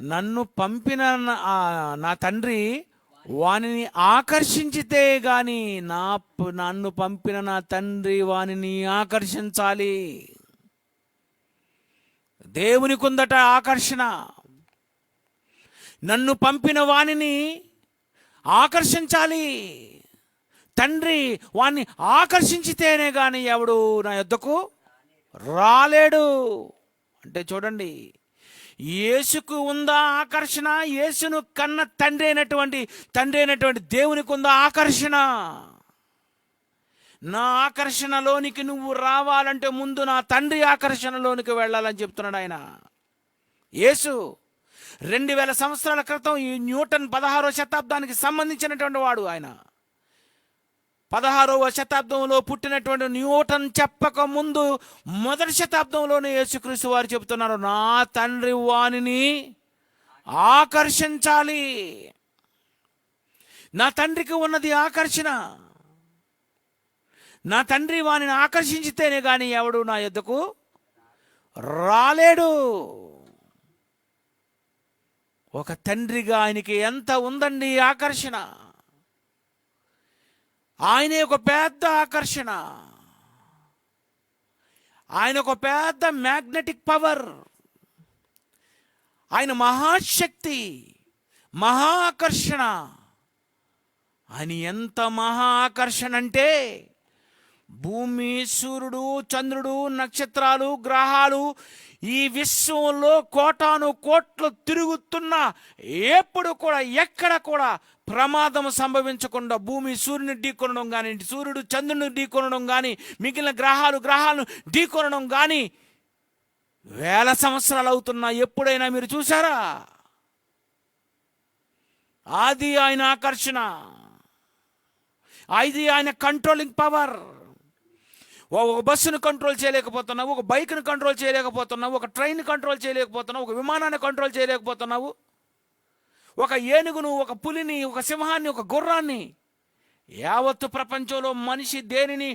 నన్ను పంపిన నా తండ్రి వానిని ఆకర్షించితే గాని నన్ను పంపిన నా తండ్రి వానిని ఆకర్షించాలి. దేవుని కుందట ఆకర్షణ. నన్ను పంపిన వానిని ఆకర్షించాలి. తండ్రి వాణ్ణి ఆకర్షించితేనే గాని ఎవడు నా యొద్దకు రాలేడు. అంటే చూడండి, యేసుకు ఉందా ఆకర్షణ? యేసును కన్న తండ్రి అయినటువంటి దేవునికి ఉందా ఆకర్షణ? నా ఆకర్షణలోనికి నువ్వు రావాలంటే ముందు నా తండ్రి ఆకర్షణలోనికి వెళ్ళాలని చెప్తున్నాడు ఆయన. యేసు 2000 సంవత్సరాల క్రితం ఈ న్యూటన్ 16వ శతాబ్దానికి సంబంధించినటువంటి వాడు. ఆయన 16వ శతాబ్దంలో పుట్టినటువంటి న్యూటన్ చెప్పక ముందు మొదటి శతాబ్దంలోనే యేసుక్రీస్తు వారు చెబుతున్నారు, నా తండ్రి వానిని ఆకర్షించాలి. నా తండ్రికి ఉన్నది ఆకర్షణ. నా తండ్రి వానిని ఆకర్షించితేనే కానీ ఎవడు నా యొద్దకు రాలేడు. ఒక తండ్రిగా ఆయనకి ఎంత ఉందండి ఆకర్షణ. ఆయనే ఒక పెద్ద ఆకర్షణ. ఆయన ఒక పెద్ద మ్యాగ్నెటిక్ పవర్. ఆయన మహాశక్తి, మహా ఆకర్షణ. ఆయన ఎంత మహా ఆకర్షణ అంటే భూమి, సూర్యుడు, చంద్రుడు, నక్షత్రాలు, గ్రహాలు ఈ విశ్వంలో కోటాను కోట్లు తిరుగుతున్నా ఎప్పుడు కూడా ఎక్కడ కూడా ప్రమాదం సంభవించకుండా భూమి సూర్యుని ఢీకొనడం కానీ, సూర్యుడు చంద్రుని ఢీకొనడం కానీ, మిగిలిన గ్రహాలను ఢీకొనడం కానీ 1000 సంవత్సరాలు అవుతున్నా ఎప్పుడైనా మీరు చూసారా? అది ఆయన ఆకర్షణ. అది ఆయన కంట్రోలింగ్ పవర్. ఒక బస్సును కంట్రోల్ చేయలేకపోతున్నావు, ఒక బైక్ను కంట్రోల్ చేయలేకపోతున్నావు, ఒక ట్రైన్ కంట్రోల్ చేయలేకపోతున్నావు, ఒక విమానాన్ని కంట్రోల్ చేయలేకపోతున్నావు, ఒక ఏనుగును, ఒక పులిని, ఒక సింహాన్ని, ఒక గుర్రాన్ని, యావత్తు ప్రపంచంలో మనిషి దేనిని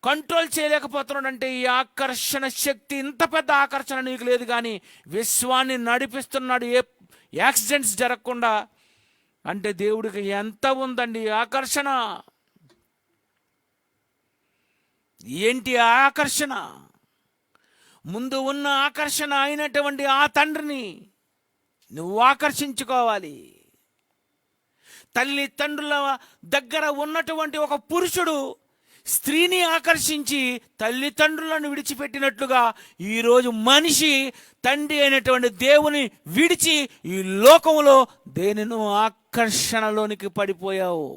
కంట్రోల్ చేయలేకపోతున్నాడంటే ఈ ఆకర్షణ శక్తి. ఇంత పెద్ద ఆకర్షణ నీకు లేదు కానీ విశ్వాన్ని నడిపిస్తున్నాడు ఏ యాక్సిడెంట్స్ జరగకుండా. అంటే దేవుడికి ఎంత ఉందండి ఆకర్షణ. ఏంటి ఆకర్షణ? ముందు ఉన్న ఆకర్షణ అయినటువంటి ఆ తండ్రిని నువ్వు ఆకర్షించుకోవాలి. తల్లిదండ్రుల దగ్గర ఉన్నటువంటి ఒక పురుషుడు స్త్రీని ఆకర్షించి తల్లిదండ్రులను విడిచిపెట్టినట్లుగా ఈరోజు మనిషి తండ్రి అయినటువంటి దేవుని విడిచి ఈ లోకంలో దేనినో ఆకర్షణలోనికి పడిపోయావు.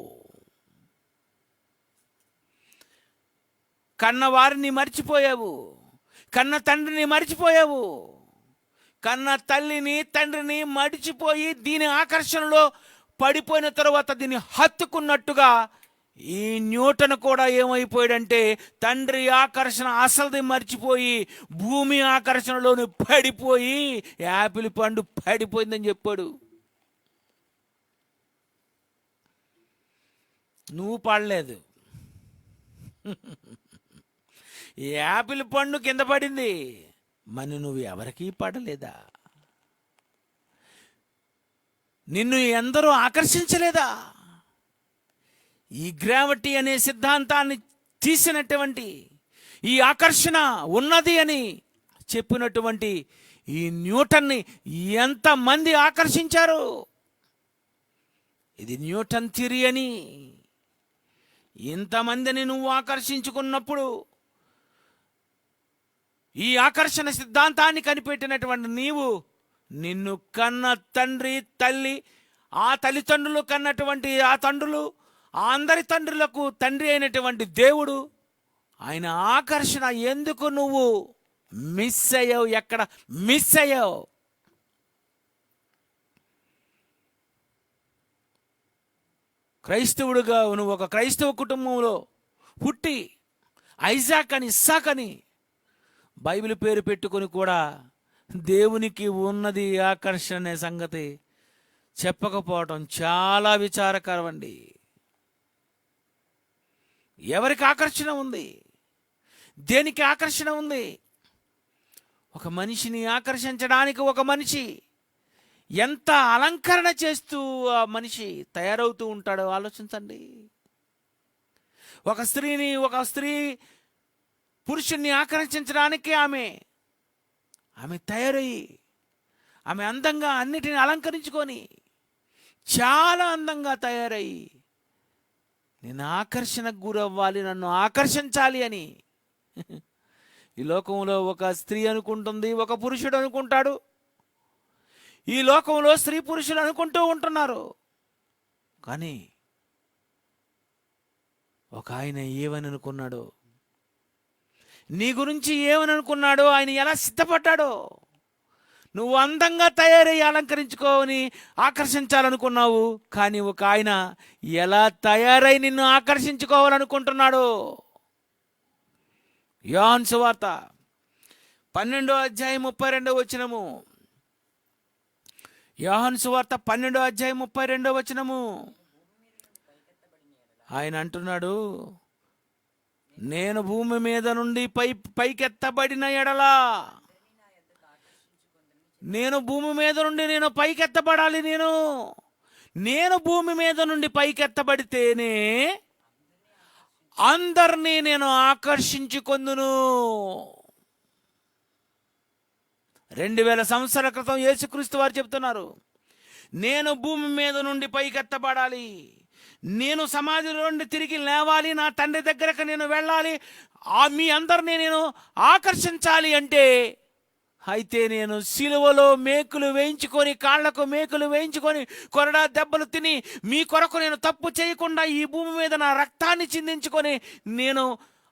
కన్న వారిని మర్చిపోయావు, కన్న తండ్రిని మర్చిపోయావు. కన్న తల్లిని తండ్రిని మర్చిపోయి దీని ఆకర్షణలో పడిపోయిన తరువాత దీన్ని హత్తుకున్నట్టుగా ఈ న్యూటన్ కూడా ఏమైపోయాడంటే తండ్రి ఆకర్షణ అసలుది మర్చిపోయి భూమి ఆకర్షణలోని పడిపోయి యాపిల్ పండు పడిపోయిందని చెప్పాడు. నువ్వు పడలేదు, యాపిల్ పండు కింద పడింది, మరి నువ్వు ఎవరికీ పడలేదా? నిన్ను ఎందరో ఆకర్షించలేదా? ఈ గ్రావిటీ అనే సిద్ధాంతాన్ని తీసినటువంటి, ఈ ఆకర్షణ ఉన్నది అని చెప్పినటువంటి ఈ న్యూటన్ని ఎంతమంది ఆకర్షించారు? ఇది న్యూటన్ థియరీ అని. ఇంతమందిని నువ్వు ఆకర్షించుకున్నప్పుడు, ఈ ఆకర్షణ సిద్ధాంతాన్ని కనిపెట్టినటువంటి నీవు, నిన్ను కన్న తండ్రి తల్లి, ఆ తల్లిదండ్రులు కన్నటువంటి ఆ తండ్రులు, ఆ అందరి తండ్రులకు తండ్రి అయినటువంటి దేవుడు, ఆయన ఆకర్షణ ఎందుకు నువ్వు మిస్ అయ్యావు? ఎక్కడ మిస్ అయ్యావు? క్రైస్తవుడుగా నువ్వు ఒక క్రైస్తవ కుటుంబంలో పుట్టి ఐజాక్ అని, ఇస్సాక్ అని బైబిల్ పేరు పెట్టుకొని కూడా దేవునికి ఉన్నది ఆకర్షణ అనే సంగతి చెప్పకపోవటం చాలా విచారకరం అండి. ఎవరికి ఆకర్షణ ఉంది? దేనికి ఆకర్షణ ఉంది? ఒక మనిషిని ఆకర్షించడానికి ఒక మనిషి ఎంత అలంకరణ చేస్తూ ఆ మనిషి తయారవుతూ ఉంటాడో ఆలోచించండి. ఒక స్త్రీ పురుషుణ్ణి ఆకర్షించడానికి ఆమె తయారయ్యి, ఆమె అందంగా అన్నిటిని అలంకరించుకొని చాలా అందంగా తయారయ్యి, నేను ఆకర్షణకు గురవ్వాలి, నన్ను ఆకర్షించాలి అని ఈ లోకంలో ఒక స్త్రీ అనుకుంటుంది, ఒక పురుషుడు అనుకుంటాడు. ఈ లోకంలో స్త్రీ పురుషులు అనుకుంటూ ఉంటున్నారు. కానీ ఒక ఆయన ఏమని అనుకున్నాడు? నీ గురించి ఏమని అనుకున్నాడో, ఆయన ఎలా సిద్ధపడ్డాడో. నువ్వు అందంగా తయారయ్యి అలంకరించుకోని ఆకర్షించాలనుకున్నావు, కానీ ఒక ఆయన ఎలా తయారై నిన్ను ఆకర్షించుకోవాలనుకుంటున్నాడు. యోహాను సువార్త 12:32. యోహాను సువార్త 12:32. ఆయన అంటున్నాడు, నేను భూమి మీద నుండి పైకెత్తబడిన ఎడలా, నేను భూమి మీద నుండి నేను పైకెత్తబడాలి. నేను భూమి మీద నుండి పైకెత్తబడితేనే అందరినీ నేను ఆకర్షించుకొందును. 2000 సంవత్సరాల క్రితం యేసుక్రీస్తు వారు చెప్తున్నారు, నేను భూమి మీద నుండి పైకెత్తబడాలి, నేను సమాధిలో నుండి తిరిగి లేవాలి, నా తండ్రి దగ్గరకు నేను వెళ్ళాలి, మీ అందరినీ నేను ఆకర్షించాలి అంటే, అయితే నేను సిలువలో మేకులు వేయించుకొని, కాళ్లకు మేకులు వేయించుకొని, కొరడా దెబ్బలు తిని, మీ కొరకు నేను తప్పు చేయకుండా ఈ భూమి మీద నా రక్తాన్ని చిందించుకొని, నేను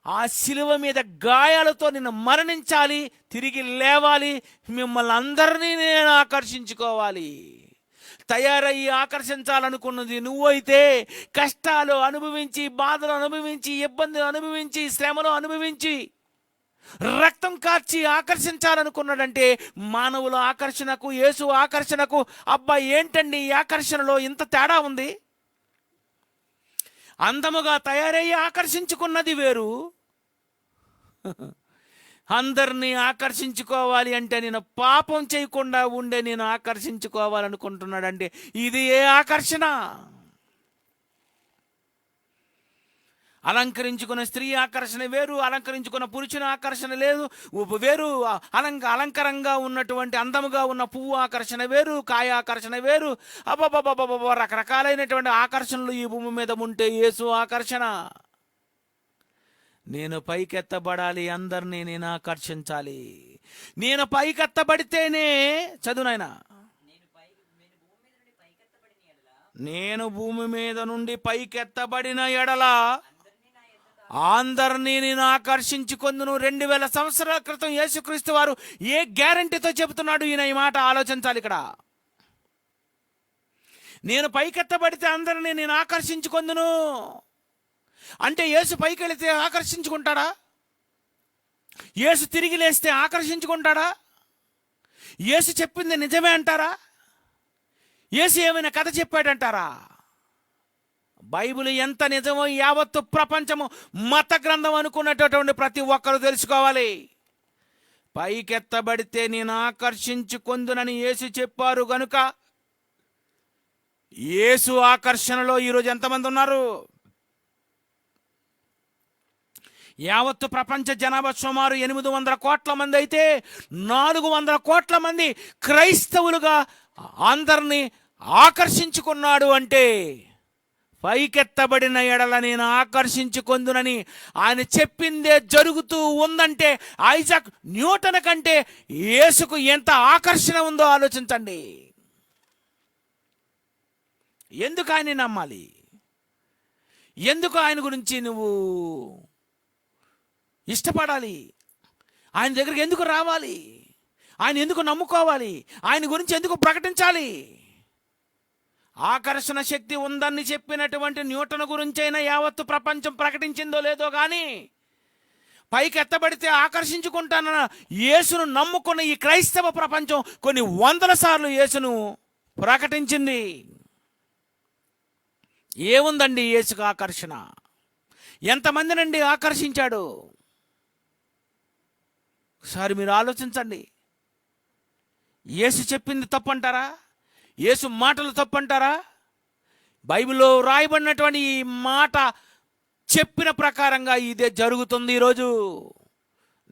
ఆ సిలువ మీద గాయాలతో నేను మరణించాలి, తిరిగి లేవాలి, మిమ్మల్ని అందరినీ నేను ఆకర్షించుకోవాలి. తయారయ్యి ఆకర్షించాలనుకున్నది నువ్వైతే కష్టాలు అనుభవించి, బాధలు అనుభవించి, ఇబ్బందులు అనుభవించి, శ్రమలు అనుభవించి, రక్తం కార్చి ఆకర్షించాలనుకున్నాడంటే, మానవుల ఆకర్షణకు యేసు ఆకర్షణకు అబ్బా ఏంటండి ఈ ఆకర్షణలో ఇంత తేడా ఉంది? అందముగా తయారయ్యి ఆకర్షించుకున్నది వేరు, అందరినీ ఆకర్షించుకోవాలి అంటే నేను పాపం చేయకుండా ఉండే నేను ఆకర్షించుకోవాలనుకుంటున్నాడంటే ఇది ఏ ఆకర్షణ? అలంకరించుకున్న స్త్రీ ఆకర్షణ వేరు, అలంకరించుకున్న పురుషుని ఆకర్షణ లేదు వేరు, అలంకరంగా ఉన్నటువంటి అందముగా ఉన్న పువ్వు ఆకర్షణ వేరు, కాయ ఆకర్షణ వేరు. అబ్బబ్బబ్బబ్బ రకరకాలైనటువంటి ఆకర్షణలు ఈ భూమి మీద ఉంటే యేసు ఆకర్షణ, నేను పైకెత్తబడాలి, అందరినీ నేను ఆకర్షించాలి. నేను పైకెత్తబడితేనే, చదువు నాయనా, నేను భూమి మీద నుండి పైకెత్తబడిన ఎడల అందరినీ నేను ఆకర్షించుకొందును. 2000 సంవత్సరాల క్రితం యేసుక్రీస్తు వారు ఏ గ్యారంటీతో చెబుతున్నాడు ఈయన? ఈ మాట ఆలోచించాలి ఇక్కడ. నేను పైకెత్తబడితే అందరినీ నేను ఆకర్షించుకొందును అంటే యేసు పైకి వెళితే ఆకర్షించుకుంటాడా? యేసు తిరిగి లేస్తే ఆకర్షించుకుంటాడా? యేసు చెప్పింది నిజమే అంటారా? యేసు ఏమైనా కథ చెప్పాడంటారా? బైబిల్ ఎంత నిజమో యావత్తు ప్రపంచము మత గ్రంథం అనుకున్నటువంటి ప్రతి ఒక్కరు తెలుసుకోవాలి. పైకెత్తబడితే నేను ఆకర్షించుకొందునని యేసు చెప్పారు గనుక యేసు ఆకర్షణలో ఈరోజు ఎంతమంది ఉన్నారు? యావత్తు ప్రపంచ జనాభా సుమారు 800 కోట్ల మంది అయితే 400 కోట్ల మంది క్రైస్తవులుగా అందరినీ ఆకర్షించుకున్నాడు అంటే పైకెత్తబడిన ఎడల నేను ఆకర్షించుకొందునని ఆయన చెప్పిందే జరుగుతూ ఉందంటే ఐజాక్ న్యూటన్ కంటే యేసుకు ఎంత ఆకర్షణ ఉందో ఆలోచించండి. ఎందుకు ఆయన నమ్మాలి? ఎందుకు ఆయన గురించి నువ్వు ఇష్టపడాలి? ఆయన దగ్గరికి ఎందుకు రావాలి? ఆయన ఎందుకు నమ్ముకోవాలి? ఆయన గురించి ఎందుకు ప్రకటించాలి? ఆకర్షణ శక్తి ఉందని చెప్పినటువంటి న్యూటన్ గురించైనా యావత్తు ప్రపంచం ప్రకటించిందో లేదో కానీ పైకి ఎత్తబడితే ఆకర్షించుకుంటానన్న యేసును నమ్ముకున్న ఈ క్రైస్తవ ప్రపంచం కొన్ని 100 సార్లు యేసును ప్రకటించింది. ఏముందండి యేసుకు ఆకర్షణ? ఎంతమందినండి ఆకర్షించాడు? ఒకసారి మీరు ఆలోచించండి. యేసు చెప్పింది తప్పంటారా? యేసు మాటలు తప్పంటారా? బైబిల్లో రాయబడినటువంటి ఈ మాట చెప్పిన ప్రకారంగా ఇదే జరుగుతుంది ఈరోజు.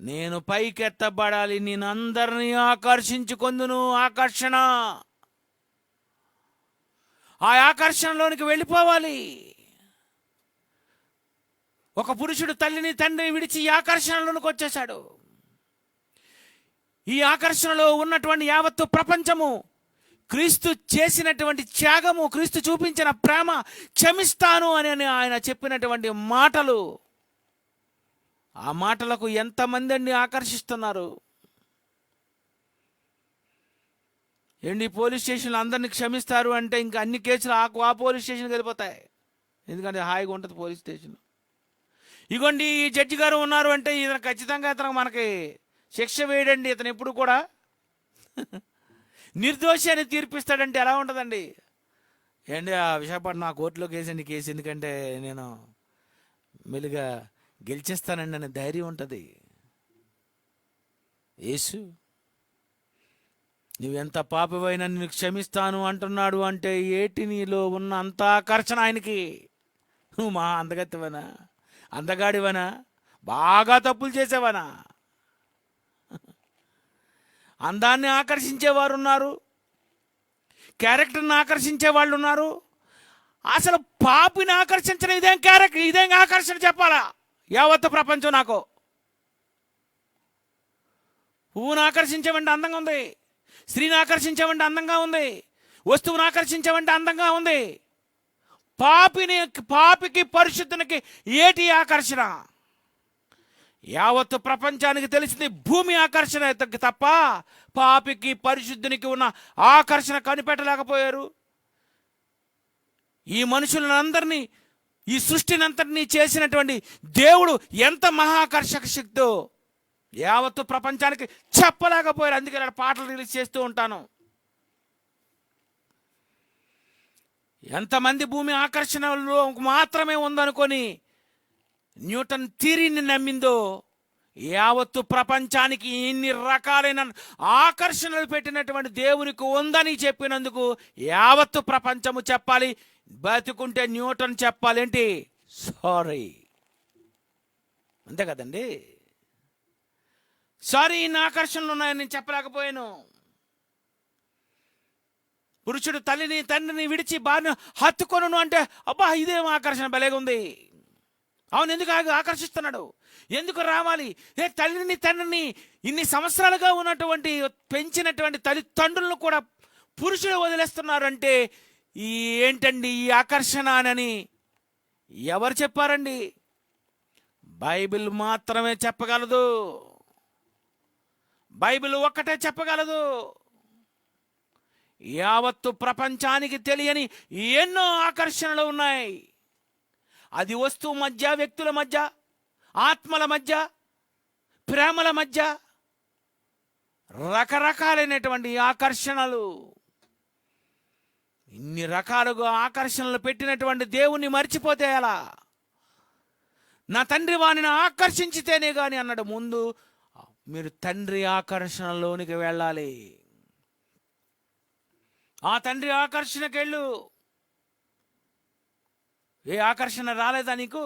నేను పైకెత్తబడాలి, నేను అందరినీ ఆకర్షించుకొందును. ఆకర్షణ, ఆ ఆకర్షణలోనికి వెళ్ళిపోవాలి. ఒక పురుషుడు తల్లిని తండ్రిని విడిచి ఈ ఆకర్షణలోనికి వచ్చేశాడు. ఈ ఆకర్షణలో ఉన్నటువంటి యావత్తు ప్రపంచము క్రీస్తు చేసినటువంటి త్యాగము, క్రీస్తు చూపించిన ప్రేమ, క్షమిస్తాను అని ఆయన చెప్పినటువంటి మాటలు, ఆ మాటలకు ఎంతమంది అండి ఆకర్షిస్తున్నారు? ఏంటి పోలీస్ స్టేషన్లో అందరినీ క్షమిస్తారు అంటే ఇంకా అన్ని కేసులు ఆ పోలీస్ స్టేషన్కి వెళ్ళిపోతాయి. ఎందుకంటే హాయిగా ఉంటుంది పోలీస్ స్టేషన్. ఇగోండి ఈ జడ్జి గారు ఉన్నారు అంటే ఇతను ఖచ్చితంగా ఇతను మనకి శిక్ష వేయడండి. ఇతను ఎప్పుడు కూడా నిర్దోషి అని తీర్పిస్తాడంటే ఎలా ఉంటుందండి? ఏంటి ఆ విశాఖపట్నం ఆ కోర్టులో కేసండి, కేసు ఎందుకంటే నేను మెల్లిగా గెలిచేస్తానండి అనే ధైర్యం ఉంటుంది. యేసు నువ్వెంత పాపమైనా నేను క్షమిస్తాను అంటున్నాడు అంటే ఏటి నీలో ఉన్న అంత ఆకర్షణ ఆయనకి? నువ్వు మా అందగత్తెవనా, అందగాడివనా, బాగా తప్పులు చేసేవనా? అందాన్ని ఆకర్షించేవారు ఉన్నారు, క్యారెక్టర్ని ఆకర్షించే వాళ్ళు ఉన్నారు. అసలు పాపిని ఆకర్షించిన ఇదేం క్యారెక్టర్, ఇదేం ఆకర్షణ చెప్పాలా యావత్తు ప్రపంచం? నాకు పువ్వును ఆకర్షించేవంటే అందంగా ఉంది, స్త్రీని ఆకర్షించేవంటే అందంగా ఉంది, వస్తువును ఆకర్షించేవంటే అందంగా ఉంది. పాపికి పరిశుద్ధునికి ఏటి ఆకర్షణ? యావత్తు ప్రపంచానికి తెలిసింది భూమి ఆకర్షణ తప్ప పాపికి పరిశుద్ధునికి ఉన్న ఆకర్షణ కనిపెట్టలేకపోయారు. ఈ మనుషులందరినీ, ఈ సృష్టిని అంతటినీ చేసినటువంటి దేవుడు ఎంత మహాకర్షక శక్తో యావత్తు ప్రపంచానికి చెప్పలేకపోయారు. అందుకే నేను పాటలు రిలీజ్ చేస్తూ ఉంటాను. ఎంతమంది భూమి ఆకర్షణలో మాత్రమే ఉందనుకొని న్యూటన్ థియరీని నమ్మిందో, యావత్తు ప్రపంచానికి ఇన్ని రకాలైన ఆకర్షణలు పెట్టినటువంటి దేవునికి ఉందని చెప్పినందుకు యావత్తు ప్రపంచము చెప్పాలి. బతుకుంటే న్యూటన్ చెప్పాలేంటి? సారీ, అంతే కదండి. సారీ, ఇన్ని ఆకర్షణలు ఉన్నాయని నేను చెప్పలేకపోయాను. పురుషుడు తల్లిని తండ్రిని విడిచి భార్యను హత్తుకొను అంటే అబ్బా ఇదేం ఆకర్షణ, భలేగా ఉంది. అవును, ఎందుకు ఆకర్షిస్తున్నాడు? ఎందుకు రావాలి? తల్లిని తండ్రిని ఇన్ని సంవత్సరాలుగా ఉన్నటువంటి పెంచినటువంటి తల్లిదండ్రులను కూడా పురుషుడు వదిలేస్తున్నారు అంటే ఏంటండి ఈ ఆకర్షణ అని ఎవరు చెప్పారండి? బైబిల్ మాత్రమే చెప్పగలదు. బైబిల్ ఒక్కటే చెప్పగలదు. యావత్తు ప్రపంచానికి తెలియని ఎన్నో ఆకర్షణలు ఉన్నాయి. అది వస్తువు మధ్య, వ్యక్తుల మధ్య, ఆత్మల మధ్య, ప్రేమల మధ్య రకరకాలైనటువంటి ఆకర్షణలు. ఇన్ని రకాలుగా ఆకర్షణలు పెట్టినటువంటి దేవుణ్ణి మర్చిపోతే ఎలా? నా తండ్రి వాణిని ఆకర్షించితేనే కానీ అన్నాడు. ముందు మీరు తండ్రి ఆకర్షణలోనికి వెళ్ళాలి. ఆ తండ్రి ఆకర్షణకి వెళ్ళు. ఏ ఆకర్షణ రాలేదా నీకు?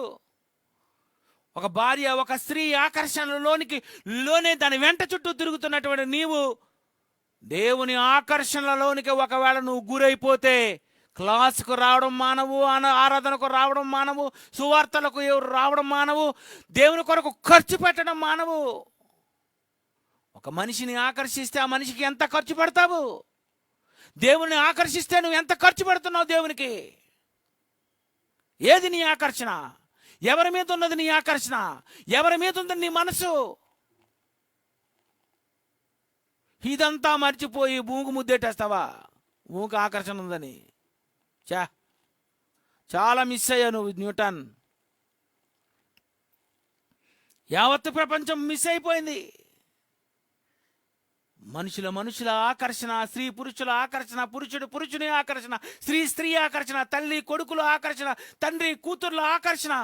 ఒక భార్య, ఒక స్త్రీ ఆకర్షణలోనికి లోనే దాని వెంట చుట్టూ తిరుగుతున్నటువంటి నీవు దేవుని ఆకర్షణలోనికి ఒకవేళ నువ్వు గురైపోతే క్లాసుకు రావడం మానవు, ఆరాధనకు రావడం మానవు, సువార్తలకు ఎవరు రావడం మానవు, దేవుని కొరకు ఖర్చు పెట్టడం మానవు. ఒక మనిషిని ఆకర్షిస్తే ఆ మనిషికి ఎంత ఖర్చు పెడతావు? దేవుని ఆకర్షిస్తే నువ్వు ఎంత ఖర్చు పెడుతున్నావు దేవునికి? ఏది నీ ఆకర్షణ? ఎవరి మీద ఉన్నది నీ ఆకర్షణ? ఎవరి మీద ఉంది నీ మనసు? ఇదంతా మర్చిపోయి మూగు ముద్దెట్టేస్తావా? మూకు ఆకర్షణ ఉందని చాలా మిస్ అయ్యా నువ్వు న్యూటన్. యావత్తు ప్రపంచం మిస్ అయిపోయింది. మనుషుల ఆకర్షణ, స్త్రీ పురుషుల ఆకర్షణ, పురుషుడు పురుషుని ఆకర్షణ, స్త్రీ ఆకర్షణ, తల్లి కొడుకుల ఆకర్షణ, తండ్రి కూతుర్ల ఆకర్షణ,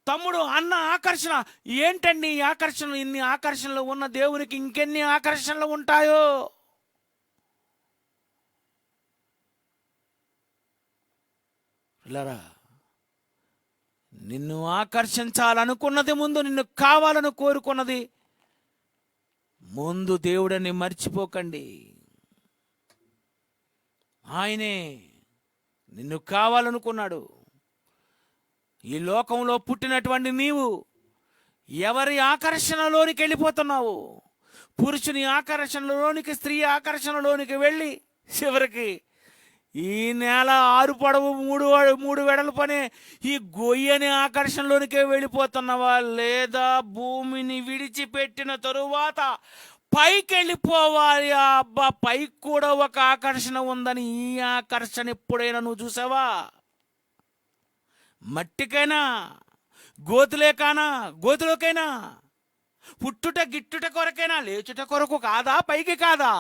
తమ్ముడు అన్న ఆకర్షణ. ఏంటండి ఈ ఆకర్షణలు? ఇన్ని ఆకర్షణలు ఉన్న దేవునికి ఇంకెన్ని ఆకర్షణలు ఉంటాయో? పిల్లరా, నిన్ను ఆకర్షించాలనుకున్నది ముందు, నిన్ను కావాలని కోరుకున్నది ముందు దేవుడని మర్చిపోకండి. ఆయనే నిన్ను కావాలనుకున్నాడు. ఈ లోకంలో పుట్టినటువంటి నీవు ఎవరి ఆకర్షణలోనికి వెళ్ళిపోతున్నావు? పురుషుని ఆకర్షణలోనికి, స్త్రీ ఆకర్షణలోనికి వెళ్ళి చివరికి ఈ నేల 6 పొడవు 3 వెడల్పనే ఈ గొయ్యని ఆకర్షణలోనికే వెళ్ళిపోతున్నావా? లేదా భూమిని విడిచిపెట్టిన తరువాత పైకి వెళ్ళిపోవాలి? అబ్బా, పైకి కూడా ఒక ఆకర్షణ ఉందని. ఈ ఆకర్షణ ఎప్పుడైనా నువ్వు చూసావా? మట్టికైనా, గోతులోకైనా, పుట్టుట గిట్టుట కొరకైనా, లేచుట కొరకు కాదా? పైకి కాదా?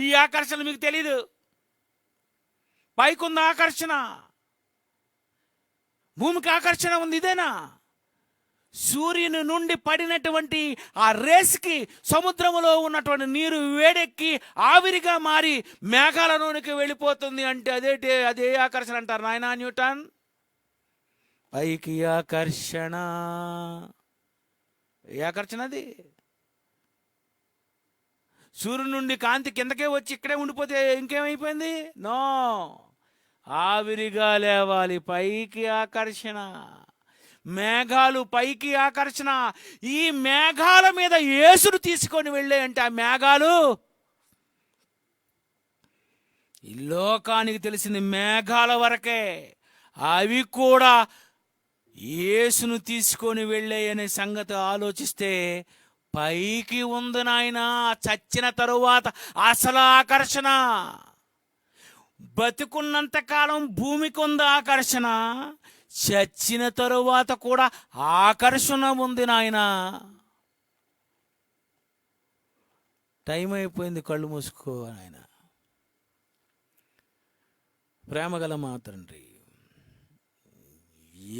ఈ ఆకర్షణ మీకు తెలీదు. పైకి ఉన్న ఆకర్షణ, భూమికి ఆకర్షణ ఉంది. ఇదేనా? సూర్యుని నుండి పడినటువంటి ఆ రేస్కి సముద్రంలో ఉన్నటువంటి నీరు వేడెక్కి ఆవిరిగా మారి మేఘాలలోనికి వెళ్ళిపోతుంది అంటే అదే ఆకర్షణ అంటారు నాయనా న్యూటన్. పైకి ఆకర్షణ. ఏ ఆకర్షణ అది? సూర్యుని నుండి కాంతి కిందకే వచ్చి ఇక్కడే ఉండిపోతే ఇంకేమైపోయింది? నో, ఆవిరిగా లేవాలి. పైకి ఆకర్షణ. మేఘాలు పైకి ఆకర్షణ. ఈ మేఘాల మీద యేసును తీసుకొని వెళ్ళే అంటే ఆ మేఘాలు ఈ లోకానికి తెలిసింది మేఘాల వరకే. అవి కూడా యేసును తీసుకొని వెళ్ళే అనే సంగతి ఆలోచిస్తే పైకి ఉంది నాయనా. చచ్చిన తరువాత అసలు ఆకర్షణ. బతుకున్నంత కాలం భూమికి ఉంది ఆకర్షణ, చచ్చిన తరువాత కూడా ఆకర్షణ ఉంది నాయనా. టైం అయిపోయింది, కళ్ళు మూసుకో నాయన. ప్రేమగల మా తండ్రి,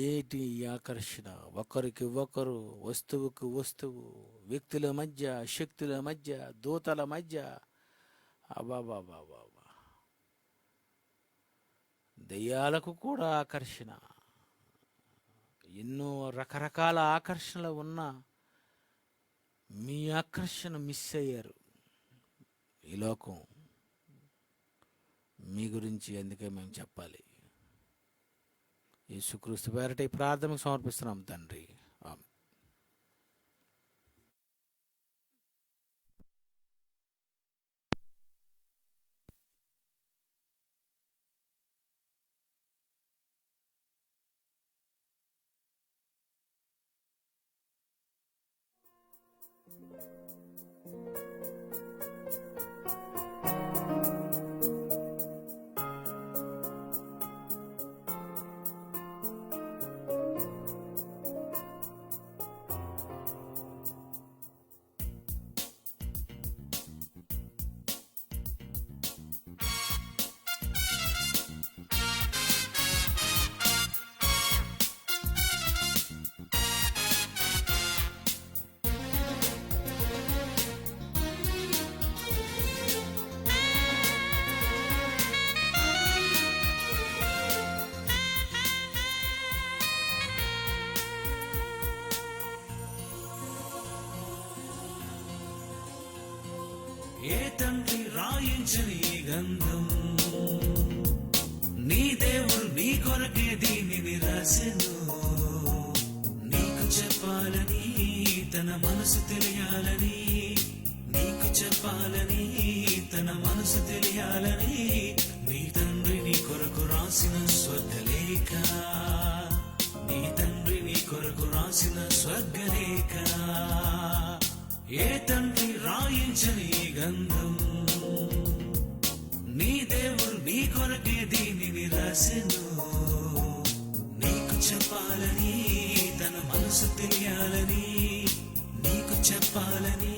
ఏటి ఆకర్షణ? ఒకరికి ఒకరు, వస్తువుకు వస్తువు, వ్యక్తుల మధ్య, శక్తుల మధ్య, దూతల మధ్య, అబాబాబాబా, దయ్యాలకు కూడా ఆకర్షణ. ఎన్నో రకరకాల ఆకర్షణలు ఉన్నా మీ ఆకర్షణ మిస్ అయ్యారు. ఈ లోకం మీ గురించి అందుకే మేము చెప్పాలి. యేసుక్రీస్తు పేరిట ఈ ప్రార్థనకు సమర్పిస్తున్నాం తండ్రి. ఆమేన్. ఏ తండ్రి రాయించని ఈ గంధం నీ దేవుడు నీ కొరకే దీనిని రాసెను నీకు చెప్పాలని తన మనసు తెలియాలని నీకు చెప్పాలని తన మనసు తెలియాలని నీ తండ్రి నీ కొరకు రాసిన స్వర్గలేఖ నీ తండ్రి నీ కొరకు రాసిన స్వర్గలేఖ ఏ తండ్రి రాయించని ఈ గంధం నీ దేవుడు నీ కొరకే దీనిని రాసెను నీకు చెప్పాలని తన మనసు తెలియాలని నీకు చెప్పాలని